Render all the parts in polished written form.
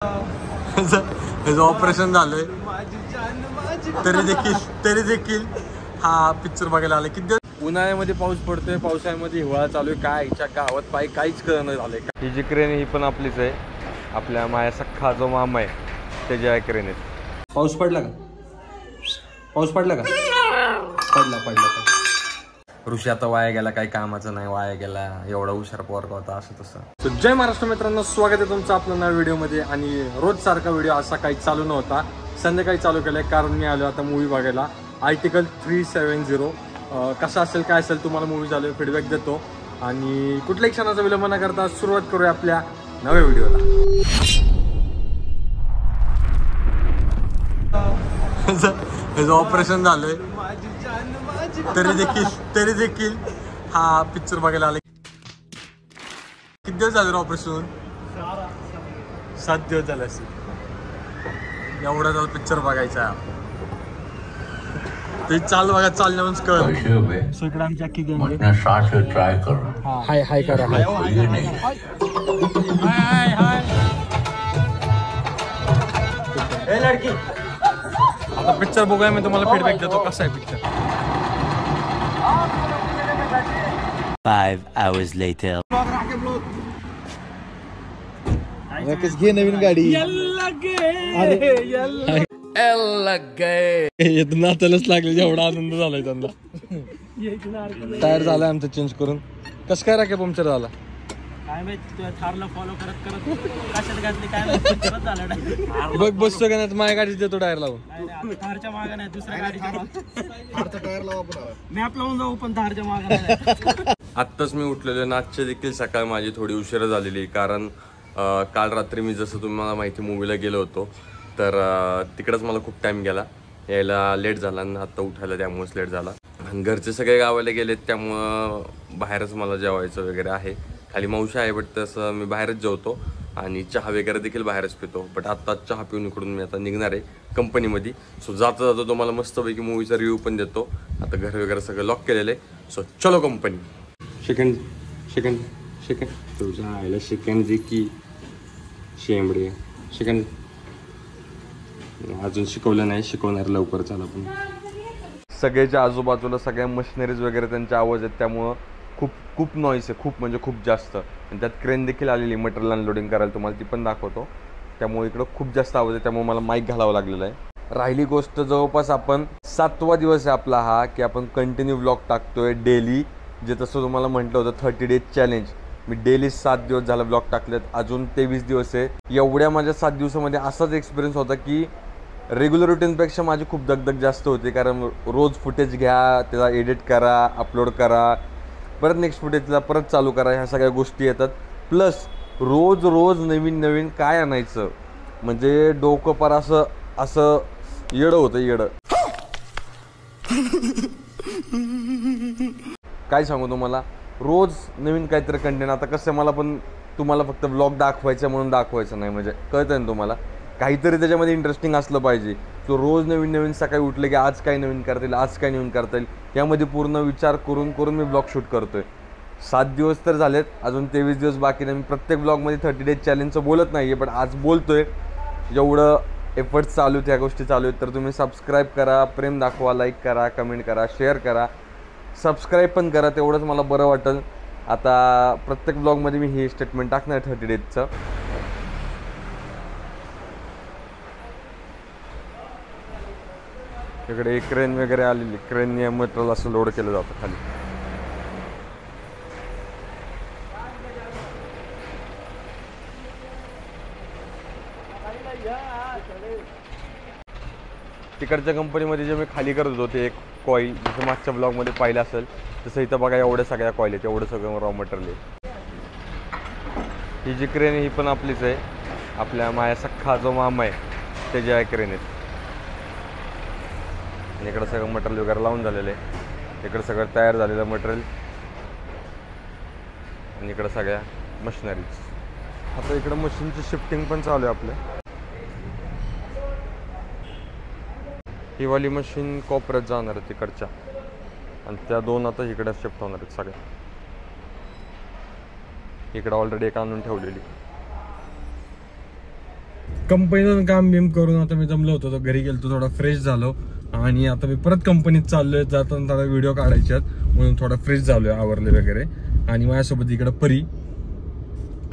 त्याचं ऑपरेशन झालंय तरी देखील हा पिक्चर बघायला आला. किती उन्हाळ्यामध्ये पाऊस पडतोय, पावसाळ्यामध्ये हिवाळा चालू आहे. काय हिच्या गावात पाय काहीच कळणं झालंय. ही जी क्रेन ही पण आपलीच आहे. आपल्या माया सख्खा जो मामा आहे त्याच्या क्रेन आहेत. पाऊस पडला का? पाऊस पडला का? पडला. ऋषी आता वाया गेला, काही कामाचं नाही, वाया गेला. एवढा हुशार पोरगा होता असं तसं. तर जय महाराष्ट्र मित्रांनो, स्वागत आहे तुमचं आपल्या नव्या व्हिडिओमध्ये. आणि रोज सारखा व्हिडिओ असा काही चालू नव्हता, संध्याकाळी चालू केलाय कारण मी आलो आता मूवी बघायला. आर्टिकल 370 कसा असेल काय असेल तुम्हाला मूवी झालं फीडबॅक देतो. आणि कुठल्याही क्षणाचा विलंब न करता सुरुवात करूया आपल्या नव्या व्हिडिओला. त्याचं ऑपरेशन झालंय तरी देखील हा पिक्चर बघायला आला. किती दिवस झाले ऑपरेशन? 7 दिवस झाले असेल. एवढा जाऊ पिक्चर बघायचा. ते चाल बघा, चालण्यावरच कळ. इकडे आमची अख्खी गँग ट्राय करा. हाय करा. हाय लडकी. आता पिक्चर बघूया, मी तुम्हाला फीडबॅक देतो कसा आहे पिक्चर. 5 hours later. घे नवीन गाडी. नाचायलाच लागले, एवढा आनंद झालाय त्यांना. टायर झालाय आमचं चेंज करून. कसं काय राखे पंक्चर झाला काय माहिती, तुझ्या थारला फॉलो करत कशात घातली काय माहिती, परत झालं. बघ बसतो का नाही, माझ्या गाडीच देतो टायर लावून. थारच्या मागे नाही, दुसऱ्या गाडीच्या टायर लावा. मॅप लावून जाऊ, पण थारच्या मागे नाही. आत्ताच मी उठलेलो ना. आजच्या देखील सकाळ माझी थोडी उशिरा झालेली, कारण काल रात्री मी जसं तुम्हाला माहिती मूवीला गेलो होतो, तर तिकडंच मला खूप टाइम गेला. यायला लेट झाला आणि आता उठायला त्यामुळेच लेट झाला. आणि घरचे सगळे गावाला गेलेत, त्यामुळं बाहेरच मला जेवायचं वगैरे आहे. खाली मावशी आहे, बट तसं मी बाहेरच जेवतो आणि चहा वगैरे देखील बाहेरच पितो. बट आत्ता चहा पिऊन इकडून मी आता निघणार आहे कंपनीमध्ये. सो जाता तुम्हाला मस्तपैकी मूवीचा रिव्ह्यू पण देतो. आता घर वगैरे सगळं लॉक केलेलं आहे. सो चलो कंपनी. सेकंड तुझ्या आईला सेकंड जे की शेंबडे सेकंड अजून शिकवलं नाही, शिकवणार लवकर. चाल आपण. सगळ्याच्या आजूबाजूला सगळ्या मशिनरीज वगैरे त्यांचे आवाज आहेत, त्यामुळं खूप नॉईस आहे, खूप म्हणजे खूप जास्त. आणि त्यात क्रेन देखील आलेली मटेरियल अनलोडिंग करायला, तुम्हाला ती पण दाखवतो. त्यामुळे इकडं खूप जास्त आवाज आहे, त्यामुळे मला माईक घालावं लागलेलं आहे. राहिली गोष्ट, जवळपास आपण 7वा दिवस आहे आपला हा, की आपण कंटिन्यू व्लॉग टाकतोय डेली. जे तसं तुम्हाला म्हटलं होतं 30 डेज चॅलेंज, मी डेली 7 दिवस झाला व्लॉग टाकलेत. अजून 23 दिवस आहे. एवढ्या माझ्या 7 दिवसामध्ये असाच एक्सपिरियन्स होता की रेग्युलर रुटीनपेक्षा माझी खूप दगदग जास्त होती. कारण रोज फुटेज घ्या, त्याला एडिट करा, अपलोड करा, परत नेक्स्ट फुटेजला परत चालू करा, ह्या सगळ्या गोष्टी येतात. प्लस रोज नवीन काय आणायचं, म्हणजे डोकं पर असं येडं होतं येडं. काय सांगू तुम्हाला, रोज नवीन काहीतरी कंटेंट. आता कसं मला पण तुम्हाला फक्त व्लॉग दाखवायचं म्हणून दाखवायचं नाही, म्हणजे कळतंय ना तुम्हाला, काहीतरी त्याच्यामध्ये इंटरेस्टिंग असलं पाहिजे. तो रोज नवीन सकाळी उठले की आज काय नवीन करता येईल, यामध्ये पूर्ण विचार करून मी ब्लॉग शूट करतोय. 7 दिवस तर झालेत, अजून 23 दिवस बाकी नाही. मी प्रत्येक ब्लॉगमध्ये 30 डेज चॅलेंजचं बोलत नाही आहे, पण आज बोलतोय. एवढं एफर्ट्स चालू आहेत, ह्या गोष्टी चालू आहेत. तर तुम्ही सबस्क्राईब करा, प्रेम दाखवा, लाईक करा, कमेंट करा, शेअर करा, सबस्क्राईब पण करा, तेवढंच मला बरं वाटेल. आता प्रत्येक ब्लॉगमध्ये मी हे स्टेटमेंट टाकणार 30 डेजचं. इकडे एक क्रेन वगैरे आलेली, क्रेनने मटेरियल असं लोड केलं जातं खाली. तिकडच्या कंपनीमध्ये जे मी खाली करत होतो ते एक कॉईल, जसं मागच्या ब्लॉगमध्ये पाहिलं असेल तसं इथं बघा एवढ्या सगळ्या कॉईल आहेत, एवढं सगळं रॉ मटेरियल आहे. ही जी क्रेन आहे ही पण आपलीच आहे. आपल्या माया सख्खा जो मामा आहे त्याच्या क्रेन आहेत. आणि इकडं सगळं मटेरियल वगैरे लावून झालेलं आहे. इकडं सगळं तयार झालेलं मटेरियल आणि इकडं सगळ्या मशिनरीज. आता इकडं मशीनची शिफ्टिंग पण चालू आहे आपल्या. ही वाली मशीन कोपऱ्यात जाणार आहे तिकडच्या, आणि त्या 2 आता इकडे शिफ्ट होणार आहेत सगळ्या. इकडं ऑलरेडी एक आणून ठेवलेली. कंपनीतून काम बिम करून आता मी जमलो होतो, तो घरी गेलो, थोडा फ्रेश झालो आणि आता मी परत कंपनीत चाललोय. जाताना थोडा व्हिडिओ काढायचे आहेत म्हणून थोडा फ्रेश झालोय, आवरले वगैरे. आणि माझ्यासोबत इकडं परी.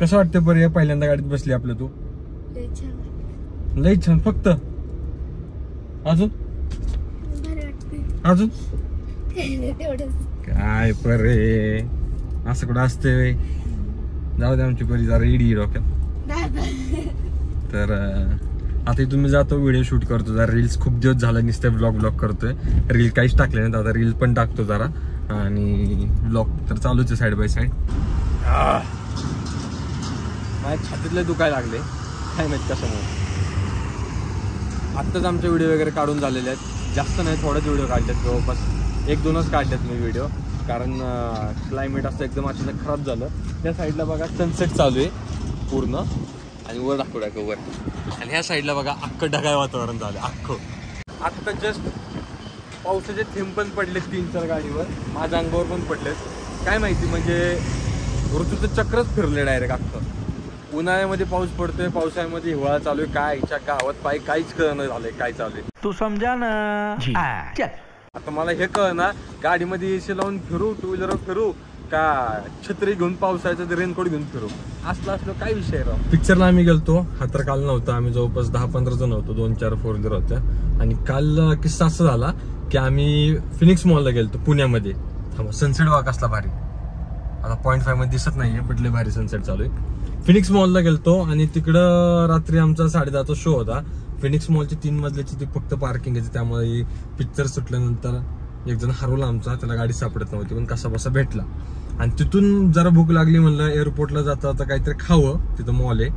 कसं वाटतं परी, पहिल्यांदा गाडीत बसली आपलं तू? लई छान. फक्त अजून अजून काय परे, असं कुठं असते? जाऊ दे, आमची परी जरा इडी डोक्यात. तर आता इथून मी जातो, व्हिडिओ शूट करतो जरा. रील्स खूप दिवस झाला नुसते ब्लॉग करतोय, रील काहीच टाकले नाही. आता रील पण टाकतो जरा आणि ब्लॉग तर चालूच आहे साईड बाय साईड. माझ्या छातीतले दुखायला लागले, काय माहित कशामुळे. आत्ताच आमचे व्हिडिओ वगैरे काढून झालेले आहेत, जास्त नाही, थोडेच व्हिडिओ काढलेत, जवळपास 1-2च काढलेत मी व्हिडिओ. कारण क्लायमेट असं एकदम अचानक खराब झालं. त्या साईडला बघा सनसेट चालू आहे पूर्ण, आणि वर दाखवू वर. आणि ह्या साईडला बघा अख्खं ढगाळ वातावरण झालं अख्खं. आत्ता जस्ट पावसाचे थेंब पण पडले 3-4 गाडीवर, माझ्या अंगावर पण पडलेत. काय माहिती, म्हणजे ऋतूचं चक्रच फिरले डायरेक्ट अख्खं. उन्हाळ्यामध्ये पाऊस पडतोय, पावसाळ्यामध्ये हिवाळा चालू आहे. काय इच्छा गावात पाय काहीच कळणं झालंय काय चालू आहे. तू समजा ना. आता मला हे कळना, गाडीमध्ये एसी लावून फिरू, टू व्हीलर फिरू का छत्री घेऊन पावसाळ्याचं रेनकोट घेऊन फिरू, असलं काय विषय राव. पिक्चरला आम्ही गेलतो, हा तर काल नव्हता. आम्ही जवळपास 10-15 जण होतो, 2-4 फोर व्हीलर होत्या. आणि काल किस्सा असं झाला की आम्ही फिनिक्स मॉलला गेलतो पुण्यामध्ये. सनसेट बघा कसला भारी. आता 0.5 मध्ये दिसत नाहीये, पण लय भारी सनसेट चालू आहे. फिनिक्स मॉलला गेलतो आणि तिकडं रात्री आमचा 10:30चा शो होता. फिनिक्स मॉलची 3 मजल्याची ती फक्त पार्किंग आहे, त्यामुळे पिक्चर सुटल्यानंतर एक जण हरवला आमचा, त्याला गाडी सापडत नव्हती, पण कसा बसा भेटला. आणि तिथून जरा भूक लागली, म्हणलं एअरपोर्टला जाता जाता काहीतरी खावं, तिथं मॉल आहे.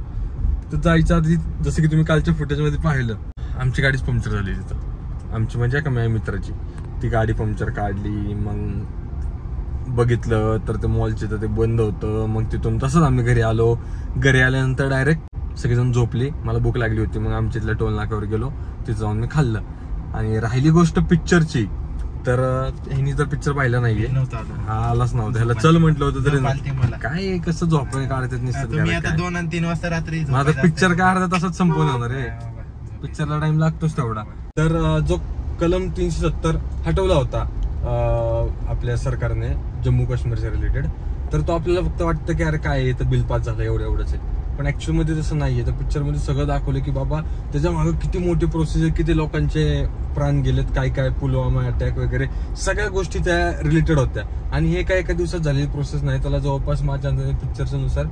तर जायच्या आधी जसं की तुम्ही कालच्या फुटेजमध्ये पाहिलं, आमची गाडीच पंक्चर झाली तिथं. आमची म्हणजे का माझ्या मित्राची, ती गाडी पंक्चर काढली. मग बघितलं तर ते मॉलचे तर ते बंद होतं. मग तिथून तसंच आम्ही घरी आलो. घरी आल्यानंतर डायरेक्ट सगळेजण झोपली, मला भूक लागली होती. मग आमच्या इथल्या टोल नाक्यावर गेलो, तिथं जाऊन मी खाल्लं. आणि राहिली गोष्ट पिक्चरची, तर ह्यांनी तर पिक्चर पाहिला नाहीये, हा आलाच नव्हता. ह्याला चल म्हटलं होतं तरी काय कसं झोपाय काढतात निसर्ग. 2 आणि 3 वाजता रात्री माझा पिक्चर काय अर्धा तासात संपवून होणार रे, पिक्चरला टाइम लागतोच तेवढा. तर जो कलम 370 हटवला होता आपल्या सरकारने जम्मू काश्मीरच्या रिलेटेड, तर तो आपल्याला फक्त वाटतं की अरे काय आहे, तर बिल पास झालं एवढंच आहे. पण ऍक्च्युअल मध्ये तसं नाहीये. तर पिक्चर मध्ये सगळं दाखवलं की बाबा त्याच्या मागे किती मोठी प्रोसेस आहे, किती लोकांचे प्राण गेलेत, काय काय पुलवामा अटॅक वगैरे सगळ्या गोष्टी त्या रिलेटेड होत्या. आणि हे काय एका दिवसात झालेली प्रोसेस नाही, त्याला जवळपास माझ्या पिक्चरच्या नुसार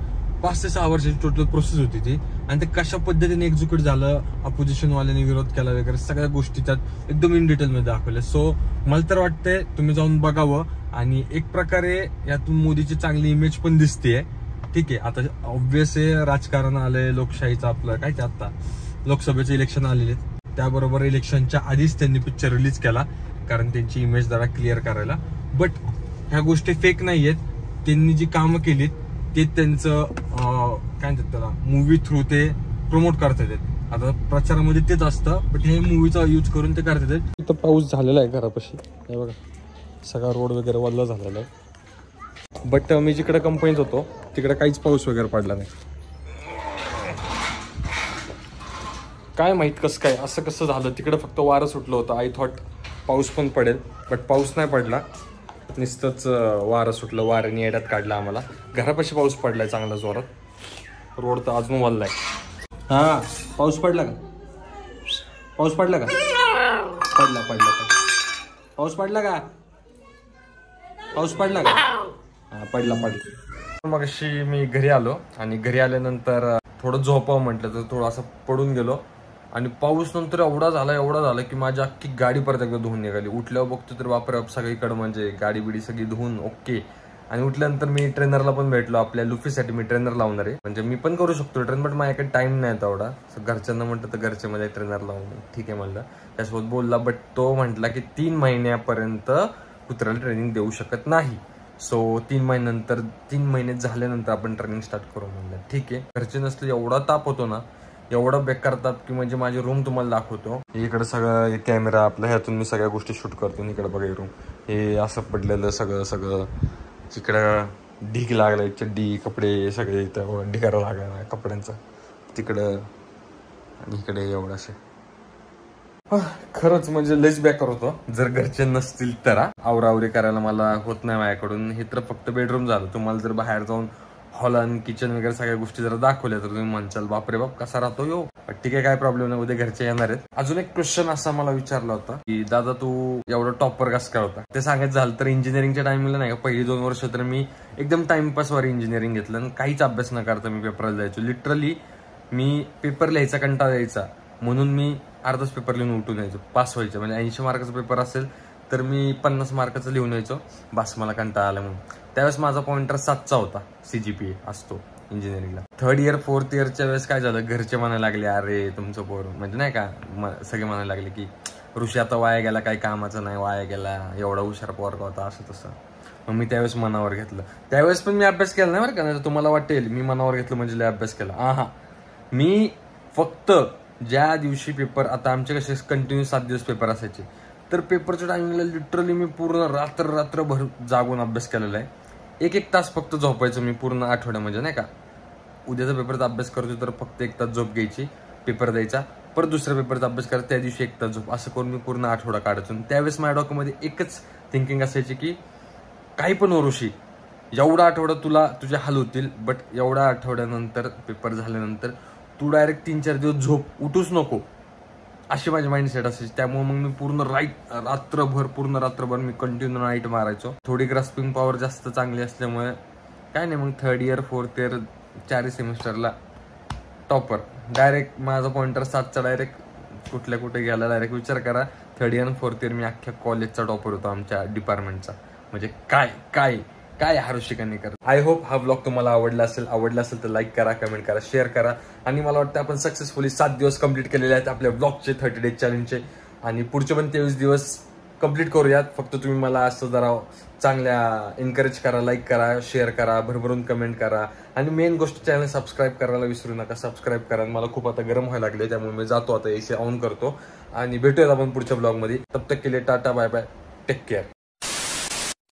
5 ते 6 वर्षाची टोटल प्रोसेस होती ती. आणि ते कशा पद्धतीने एक्झिक्यूट झालं, अपोजिशन वाल्यांनी विरोध केला वगैरे सगळ्या गोष्टी त्यात एकदम इन डिटेल मध्ये दाखवल्या. सो मला तर वाटतंय तुम्ही जाऊन बघावं. आणि एक प्रकारे यातून मोदीची चांगली इमेज पण दिसतेय. ठीक आहे, आता ऑब्व्हियस आहे राजकारण आलंय, लोकशाहीचं आपलं काय ते, आता लोकसभेचे इलेक्शन आलेले, त्याबरोबर इलेक्शनच्या आधीच त्यांनी पिक्चर रिलीज केला, कारण त्यांची इमेज जरा क्लिअर करायला. बट ह्या गोष्टी फेक नाहीयेत. त्यांनी जी कामं केलीत ते त्यांचं काय म्हणतात त्याला, मूवी थ्रू ते प्रमोट करतात. आता प्रचारामध्ये तेच असतं, बट हे मूवीचा यूज करून ते करतात. इथं पाऊस झालेला आहे घरापाशी, हे बघा सगळा रोड वगैरे वल्ला झालेला आहे. बट मी जिकडे कंपनीत होतो तिकडे काहीच पाऊस वगैरे पडला नाही. काय माहित कसं काय असं कसं झालं. तिकडे फक्त वारं सुटलं होतं. आय थॉट पाऊस पण पडेल, बट पाऊस नाही पडला, नुसतंच वारं सुटलं. वाऱ्याने येड्यात काढला आम्हाला. घरापाशी पाऊस पडलाय चांगला जोरात. रोड तर अजून वल्लाय. हा पाऊस पडला का? पाऊस पडला का? पडला पडला पाऊस पडला का? पाऊस पडला का? हा पडला पडला. मग अशी मी घरी आलो आणि घरी आल्यानंतर थोडं झोपावं म्हटलं तर थोडं असं पडून गेलो. आणि पाऊस नंतर एवढा झाला की माझी अख्खी गाडी परत एकदा धुवून निघाली. उठल्यावर बघतो तर बापरे सगळीकडे म्हणजे गाडी बिडी सगळी धुवून ओके. आणि उठल्यानंतर मी ट्रेनरला पण भेटलो. आपल्या लुफीसाठी मी ट्रेनर लावणार आहे. म्हणजे मी पण करू शकतो ट्रेन, बट माझ्याकडे टाइम नाही तेवढा. घरच्यांना म्हटलं तर घरचे मध्ये ट्रेनर लावून ठीक आहे म्हणलं. त्यासोबत बोलला, बट तो म्हटला की 3 महिन्यापर्यंत कुत्र्याला ट्रेनिंग देऊ शकत नाही. सो 3 महिने झाल्यानंतर आपण ट्रेनिंग स्टार्ट करू म्हणलं. ठीक आहे. घरचे नसले एवढा ताप होतो ना, एवढा बेकार ताप की म्हणजे माझी रूम तुम्हाला दाखवतो. इकडे सगळं कॅमेरा आपला, ह्यातून मी सगळ्या गोष्टी शूट करतो. इकडे बघा रूम, हे असं पडलेलं सगळं तिकडं ढीग लागलाय, चड्डी कपडे सगळे इथं ढिगारा लागला कपड्यांचा. तिकडं इकडे एवढाशे. खरंच म्हणजे लयच बेकार होतो जर घरचे नसतील तर. आवरावरी करायला मला होत नाही माझ्याकडून. हे तर फक्त बेडरूम झालं. तुम्हाला जर बाहेर जाऊन हॉल आणि किचन वगैरे सगळ्या गोष्टी जर दाखवल्या तर तुम्ही म्हणचाल बापरे बाप कसा राहतो यो. ठीक आहे, काय प्रॉब्लेम नाही, उद्या घरचे येणार आहेत. अजून एक क्वेश्चन असा मला विचारला होता की दादा तू एवढं टॉपर कसं काय होता. ते सांगायचं झालं तर इंजिनिअरिंगच्या टाइमला नाही का पहिली 2 वर्ष तर मी एकदम टाइमपासवर इंजिनिअरिंग घेतलं आणि काहीच अभ्यास न करता मी पेपरला जायचो. लिटरली मी पेपर लिहायचा कंटाळा यायचा म्हणून मी अर्धाच पेपर लिहून उठून यायचो. पास व्हायचं म्हणजे 80 मार्काचा पेपर असेल तर मी 50 मार्काचं लिहून यायचो. बस मला कंटाळा आला म्हणून. त्यावेळेस माझा पॉइंटर 7चा होता. CGPA असतो इंजिनिअरिंगला. 3rd इयर 4th इयरच्या वेळेस काय झालं, घरचे म्हणायला लागले अरे तुमचं पोर म्हणजे नाही का सगळे म्हणायला लागले की ऋषी आता वाया गेला, काही कामाचं नाही, वाया गेला, एवढा हुशार पोरगा होता, असं तसं. मग मी त्यावेळेस मनावर घेतलं. त्यावेळेस पण मी अभ्यास केला नाही बरं का. नाही तुम्हाला वाटेल मी मनावर घेतलं म्हणजे लय अभ्यास केला. मी फक्त ज्या दिवशी पेपर, आता आमचे कसे कंटिन्यू 7 दिवस पेपर असायचे, तर पेपरच्या टायमिंगला लिटरली मी पूर्ण रात्रभर जागून अभ्यास केलेला आहे. 1 तास फक्त झोपायचं मी पूर्ण आठवड्या म्हणजे नाही का. उद्याचा पेपरचा अभ्यास करतो तर फक्त 1 तास झोप घ्यायची, पेपर द्यायचा, परत दुसऱ्या पेपरचा अभ्यास करायचा, त्या दिवशी 1 तास झोप, असं करून मी पूर्ण आठवडा काढायचो. त्यावेळेस माझ्या डोक्यामध्ये एकच थिंकिंग असायची की काही पण हो ऋषी, एवढा आठवडा तुझे हाल होतील, बट एवढ्या आठवड्यानंतर पेपर झाल्यानंतर तू डायरेक्ट 3-4 दिवस झोप, उठूच नको, अशी माझी माइंडसेट असायची. त्यामुळे मग मी पूर्ण पूर्ण रात्रभर मी कंटिन्यू नाईट मारायचो. थोडी ग्रास्पिंग पॉवर जास्त चांगली असल्यामुळे काय नाही, मग 3rd इयर 4th इयर 4 सेमिस्टरला टॉपर. डायरेक्ट माझा पॉइंटर 7चा डायरेक्ट कुठे गेला डायरेक्ट विचार करा. 3rd इयर आणि 4th इयर मी अख्ख्या कॉलेजचा टॉपर होतो आमच्या डिपार्टमेंटचा. म्हणजे काय ऋषिकांनी करत. आय होप हा ब्लॉग तुम्हाला आवडला असेल तर लाईक करा, कमेंट करा, शेअर करा. आणि मला वाटतं आपण सक्सेसफुली 7 दिवस कंप्लीट केलेले आहेत आपल्या ब्लॉगचे 30 डेज चॅलेंजचे. आणि पुढचे पण 23 दिवस कंप्लीट करूयात. फक्त तुम्ही मला असं जरा चांगल्या एनकरेज करा, लाईक करा, शेअर करा, भरभरून कमेंट करा. आणि मेन गोष्ट चॅनल सबस्क्राईब करायला विसरू नका. सबस्क्राईब करा. मला खूप आता गरम व्हायला लागले त्यामुळे मी जातो आता AC ऑन करतो आणि भेटूयात आपण पुढच्या ब्लॉगमध्ये. तब तक के लिए tata, bye bye, take care.